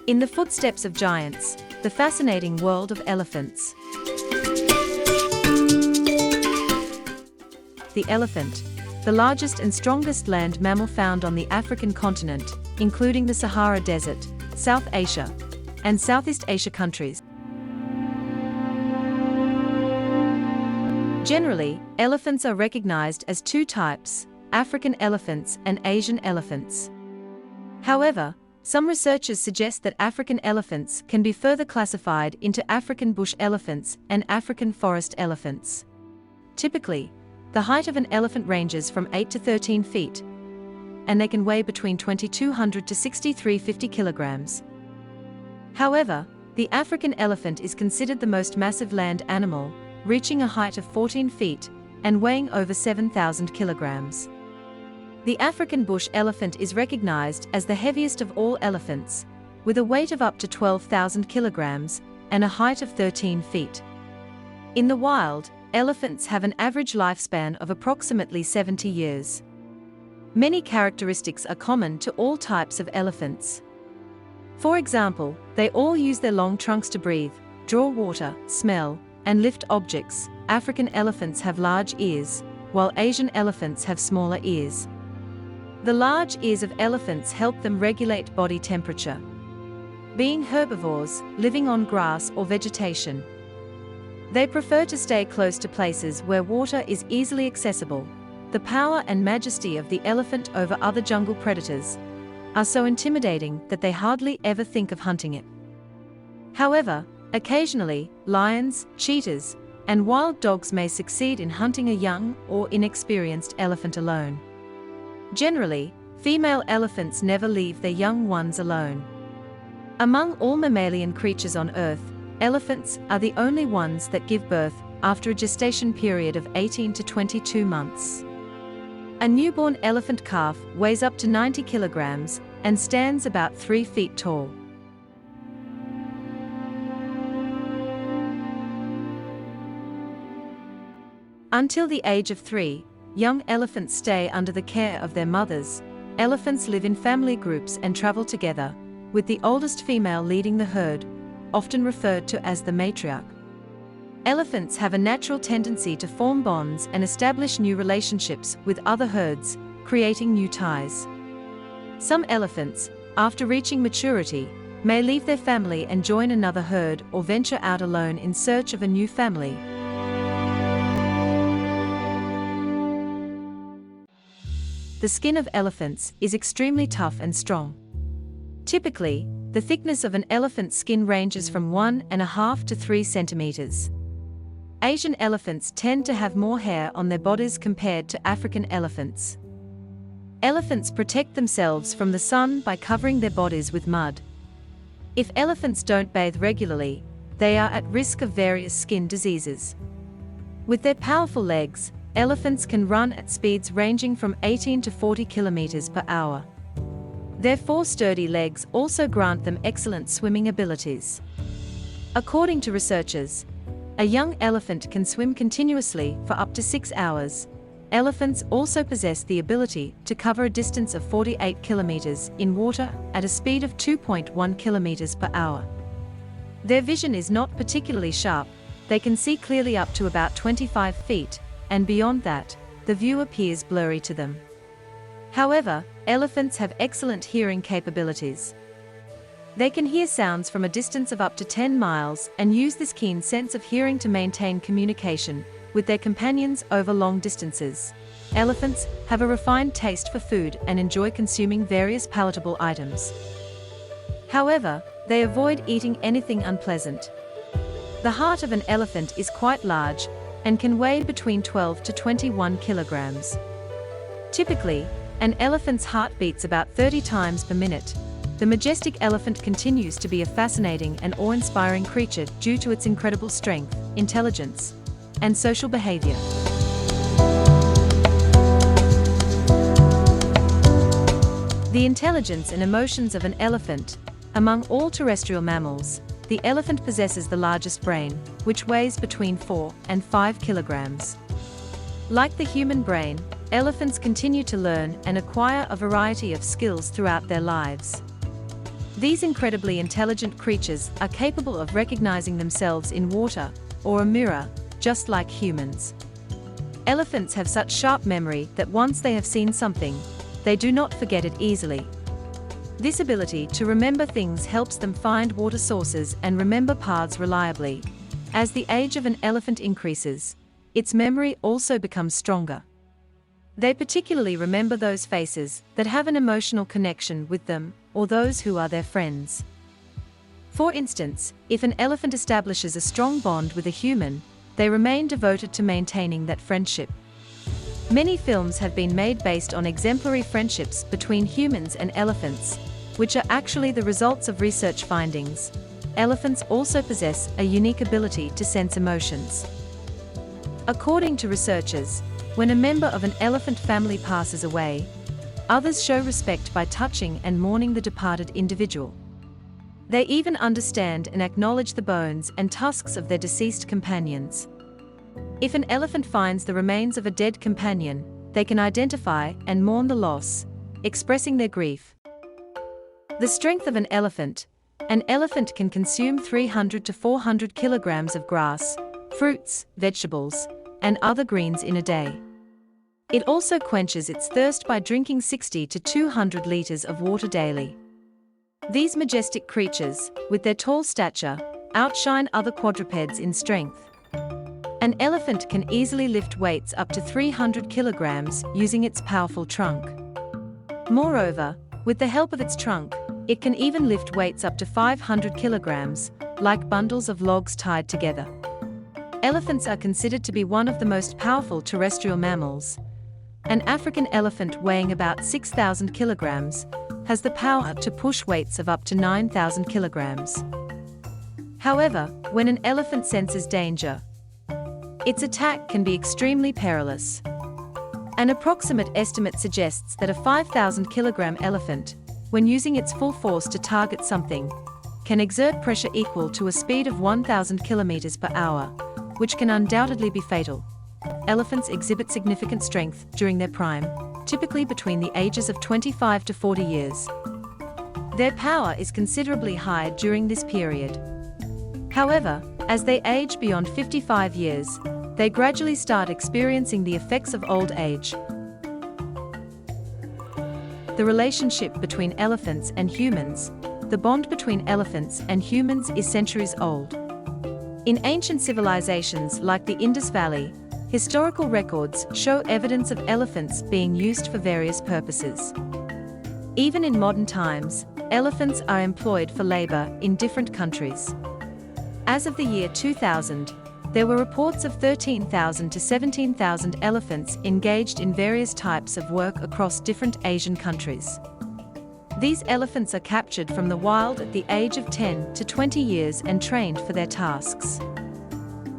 In the footsteps of giants, the fascinating world of elephants. The elephant, the largest and strongest land mammal found on the African continent, including the Sahara Desert, South Asia, and Southeast Asia countries. Generally, elephants are recognized as two types, African elephants and Asian elephants. However, some researchers suggest that African elephants can be further classified into African bush elephants and African forest elephants. Typically, the height of an elephant ranges from 8 to 13 feet, and they can weigh between 2,200 to 6,350 kilograms. However, the African elephant is considered the most massive land animal, reaching a height of 14 feet and weighing over 7,000 kilograms. The African bush elephant is recognized as the heaviest of all elephants, with a weight of up to 12,000 kilograms and a height of 13 feet. In the wild, elephants have an average lifespan of approximately 70 years. Many characteristics are common to all types of elephants. For example, they all use their long trunks to breathe, draw water, smell, and lift objects. African elephants have large ears, while Asian elephants have smaller ears. The large ears of elephants help them regulate body temperature. Being herbivores, living on grass or vegetation, they prefer to stay close to places where water is easily accessible. The power and majesty of the elephant over other jungle predators are so intimidating that they hardly ever think of hunting it. However, occasionally, lions, cheetahs, and wild dogs may succeed in hunting a young or inexperienced elephant alone. Generally, female elephants never leave their young ones alone. Among all mammalian creatures on Earth, elephants are the only ones that give birth after a gestation period of 18 to 22 months. A newborn elephant calf weighs up to 90 kilograms and stands about 3 feet tall. Until the age of 3, young elephants stay under the care of their mothers. Elephants live in family groups and travel together, with the oldest female leading the herd, often referred to as the matriarch. Elephants have a natural tendency to form bonds and establish new relationships with other herds, creating new ties. Some elephants, after reaching maturity, may leave their family and join another herd or venture out alone in search of a new family. The skin of elephants is extremely tough and strong. Typically, the thickness of an elephant's skin ranges from 1.5 to 3 centimeters. Asian elephants tend to have more hair on their bodies compared to African elephants. Elephants protect themselves from the sun by covering their bodies with mud. If elephants don't bathe regularly, they are at risk of various skin diseases. With their powerful legs, elephants can run at speeds ranging from 18 to 40 kilometers per hour. Their 4 sturdy legs also grant them excellent swimming abilities. According to researchers, a young elephant can swim continuously for up to 6 hours. Elephants also possess the ability to cover a distance of 48 kilometers in water at a speed of 2.1 kilometers per hour. Their vision is not particularly sharp. They can see clearly up to about 25 feet, and beyond that, the view appears blurry to them. However, elephants have excellent hearing capabilities. They can hear sounds from a distance of up to 10 miles and use this keen sense of hearing to maintain communication with their companions over long distances. Elephants have a refined taste for food and enjoy consuming various palatable items. However, they avoid eating anything unpleasant. The heart of an elephant is quite large and can weigh between 12 to 21 kilograms. Typically, an elephant's heart beats about 30 times per minute. The majestic elephant continues to be a fascinating and awe-inspiring creature due to its incredible strength, intelligence, and social behavior. The intelligence and emotions of an elephant. Among all terrestrial mammals, the elephant possesses the largest brain, which weighs between 4 and 5 kilograms. Like the human brain, elephants continue to learn and acquire a variety of skills throughout their lives. These incredibly intelligent creatures are capable of recognizing themselves in water or a mirror, just like humans. Elephants have such sharp memory that once they have seen something, they do not forget it easily. This ability to remember things helps them find water sources and remember paths reliably. As the age of an elephant increases, its memory also becomes stronger. They particularly remember those faces that have an emotional connection with them, or those who are their friends. For instance, if an elephant establishes a strong bond with a human, they remain devoted to maintaining that friendship. Many films have been made based on exemplary friendships between humans and elephants, which are actually the results of research findings. Elephants also possess a unique ability to sense emotions. According to researchers, when a member of an elephant family passes away, others show respect by touching and mourning the departed individual. They even understand and acknowledge the bones and tusks of their deceased companions. If an elephant finds the remains of a dead companion, they can identify and mourn the loss, expressing their grief. The strength of an elephant can consume 300 to 400 kilograms of grass, fruits, vegetables, and other greens in a day. It also quenches its thirst by drinking 60 to 200 liters of water daily. These majestic creatures, with their tall stature, outshine other quadrupeds in strength. An elephant can easily lift weights up to 300 kilograms using its powerful trunk. Moreover, with the help of its trunk, it can even lift weights up to 500 kilograms, like bundles of logs tied together. Elephants are considered to be one of the most powerful terrestrial mammals. An African elephant weighing about 6,000 kilograms has the power to push weights of up to 9,000 kilograms. However, when an elephant senses danger, its attack can be extremely perilous. An approximate estimate suggests that a 5,000 kilogram elephant, when using its full force to target something, can exert pressure equal to a speed of 1,000 kilometers per hour, which can undoubtedly be fatal. Elephants exhibit significant strength during their prime, typically between the ages of 25 to 40 years. Their power is considerably higher during this period. However, as they age beyond 55 years, they gradually start experiencing the effects of old age. The relationship between elephants and humans. The bond between elephants and humans is centuries old. In ancient civilizations like the Indus Valley, historical records show evidence of elephants being used for various purposes. Even in modern times, elephants are employed for labor in different countries. As of the year 2000, there were reports of 13,000 to 17,000 elephants engaged in various types of work across different Asian countries. These elephants are captured from the wild at the age of 10 to 20 years and trained for their tasks.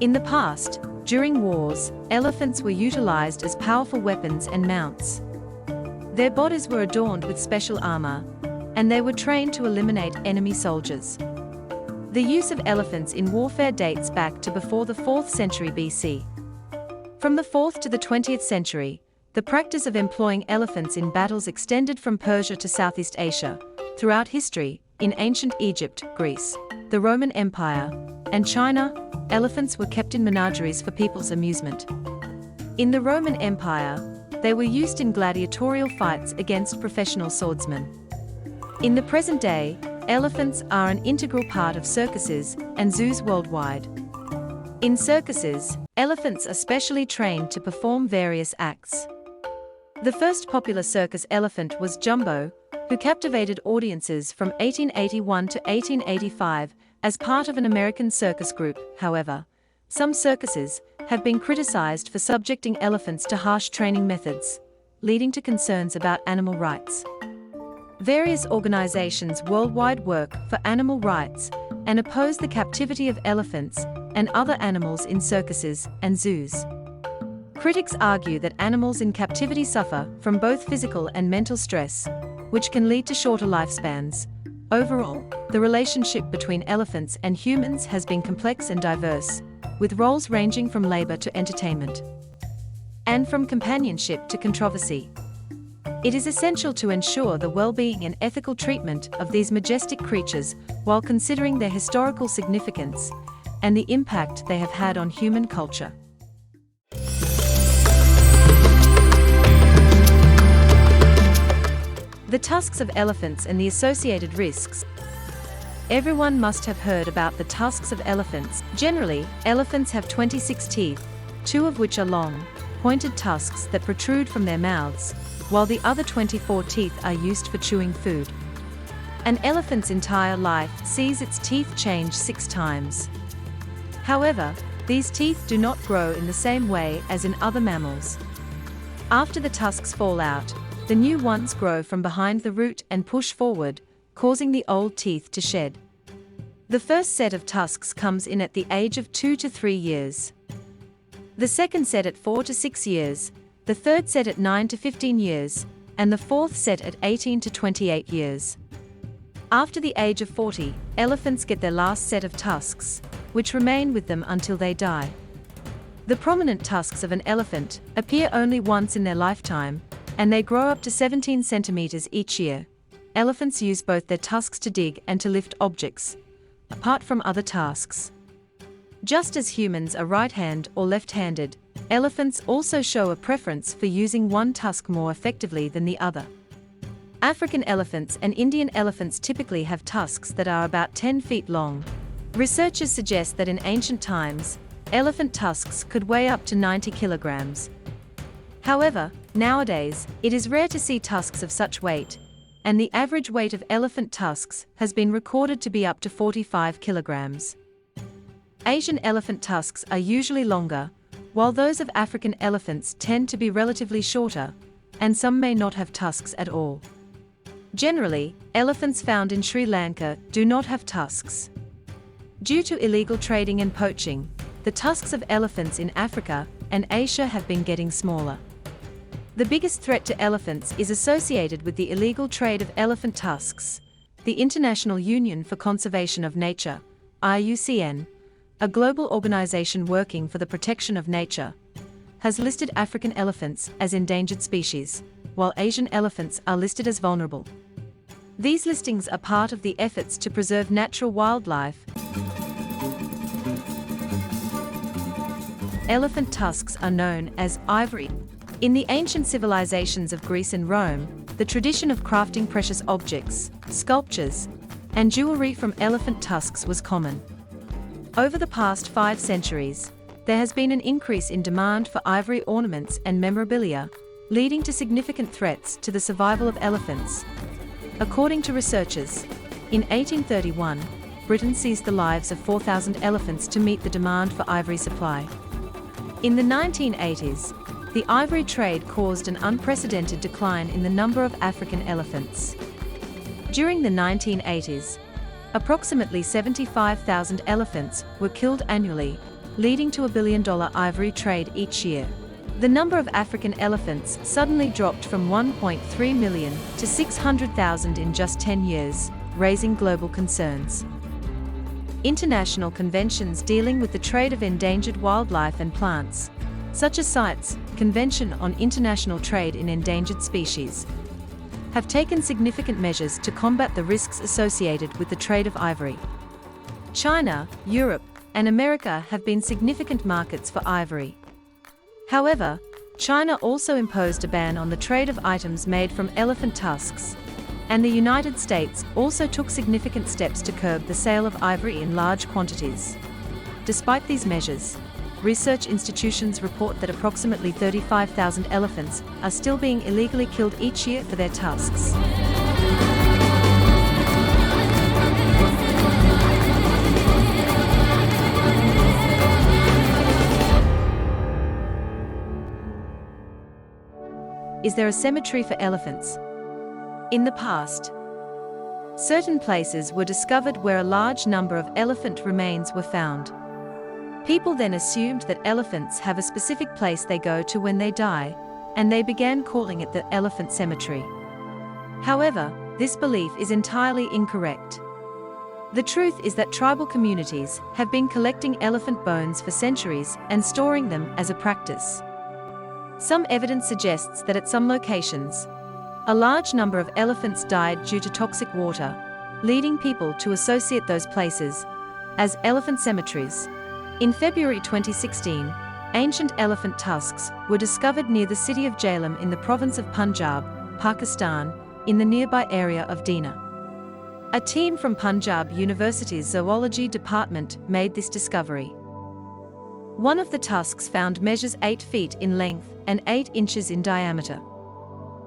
In the past, during wars, elephants were utilized as powerful weapons and mounts. Their bodies were adorned with special armor, and they were trained to eliminate enemy soldiers. The use of elephants in warfare dates back to before the 4th century BC. From the 4th to the 20th century, the practice of employing elephants in battles extended from Persia to Southeast Asia. Throughout history, in ancient Egypt, Greece, the Roman Empire, and China, elephants were kept in menageries for people's amusement. In the Roman Empire, they were used in gladiatorial fights against professional swordsmen. In the present day, elephants are an integral part of circuses and zoos worldwide. In circuses, elephants are specially trained to perform various acts. The first popular circus elephant was Jumbo, who captivated audiences from 1881 to 1885 as part of an American circus group. However, some circuses have been criticized for subjecting elephants to harsh training methods, leading to concerns about animal rights. Various organizations worldwide work for animal rights and oppose the captivity of elephants and other animals in circuses and zoos. Critics argue that animals in captivity suffer from both physical and mental stress, which can lead to shorter lifespans. Overall, the relationship between elephants and humans has been complex and diverse, with roles ranging from labor to entertainment, and from companionship to controversy. It is essential to ensure the well-being and ethical treatment of these majestic creatures while considering their historical significance and the impact they have had on human culture. The tusks of elephants and the associated risks. Everyone must have heard about the tusks of elephants. Generally, elephants have 26 teeth, 2 of which are long, pointed tusks that protrude from their mouths, while the other 24 teeth are used for chewing food. An elephant's entire life sees its teeth change 6 times. However, these teeth do not grow in the same way as in other mammals. After the tusks fall out, the new ones grow from behind the root and push forward, causing the old teeth to shed. The first set of tusks comes in at the age of 2 to 3 years. The second set at 4 to 6 years, the third set at 9 to 15 years, and the fourth set at 18 to 28 years. After the age of 40, elephants get their last set of tusks, which remain with them until they die. The prominent tusks of an elephant appear only once in their lifetime, and they grow up to 17 centimeters each year. Elephants use both their tusks to dig and to lift objects, apart from other tasks. Just as humans are right-hand or left-handed, elephants also show a preference for using one tusk more effectively than the other. African elephants and Indian elephants typically have tusks that are about 10 feet long. Researchers suggest that in ancient times, elephant tusks could weigh up to 90 kilograms. However, nowadays, it is rare to see tusks of such weight, and the average weight of elephant tusks has been recorded to be up to 45 kilograms. Asian elephant tusks are usually longer, while those of African elephants tend to be relatively shorter, and some may not have tusks at all. Generally, elephants found in Sri Lanka do not have tusks. Due to illegal trading and poaching, the tusks of elephants in Africa and Asia have been getting smaller. The biggest threat to elephants is associated with the illegal trade of elephant tusks. The International Union for Conservation of Nature, IUCN, a global organization working for the protection of nature, has listed African elephants as endangered species, while Asian elephants are listed as vulnerable. These listings are part of the efforts to preserve natural wildlife. Elephant tusks are known as ivory. In the ancient civilizations of Greece and Rome, the tradition of crafting precious objects, sculptures, and jewelry from elephant tusks was common. Over the past 5 centuries, there has been an increase in demand for ivory ornaments and memorabilia, leading to significant threats to the survival of elephants. According to researchers, in 1831, Britain seized the lives of 4,000 elephants to meet the demand for ivory supply. In the 1980s, the ivory trade caused an unprecedented decline in the number of African elephants. During the 1980s, approximately 75,000 elephants were killed annually, leading to a $1 billion ivory trade each year. The number of African elephants suddenly dropped from 1.3 million to 600,000 in just 10 years, raising global concerns. International conventions dealing with the trade of endangered wildlife and plants, such as CITES, Convention on International Trade in Endangered Species, have taken significant measures to combat the risks associated with the trade of ivory. China, Europe, and America have been significant markets for ivory. However, China also imposed a ban on the trade of items made from elephant tusks, and the United States also took significant steps to curb the sale of ivory in large quantities. Despite these measures, research institutions report that approximately 35,000 elephants are still being illegally killed each year for their tusks. Is there a cemetery for elephants? In the past, certain places were discovered where a large number of elephant remains were found. People then assumed that elephants have a specific place they go to when they die, and they began calling it the elephant cemetery. However, this belief is entirely incorrect. The truth is that tribal communities have been collecting elephant bones for centuries and storing them as a practice. Some evidence suggests that at some locations, A large number of elephants died due to toxic water, leading people to associate those places as elephant cemeteries. In February 2016, ancient elephant tusks were discovered near the city of Jhelum in the province of Punjab, Pakistan, in the nearby area of Dina. A team from Punjab University's zoology department made this discovery. One of the tusks found measures 8 feet in length and 8 inches in diameter.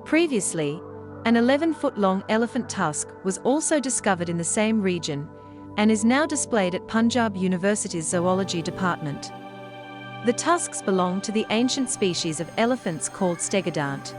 Previously, an 11-foot-long elephant tusk was also discovered in the same region and is now displayed at Punjab University's zoology department. The tusks belong to the ancient species of elephants called stegodont.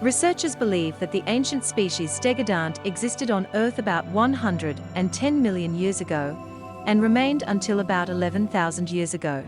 Researchers believe that the ancient species stegodont existed on Earth about 110 million years ago and remained until about 11,000 years ago.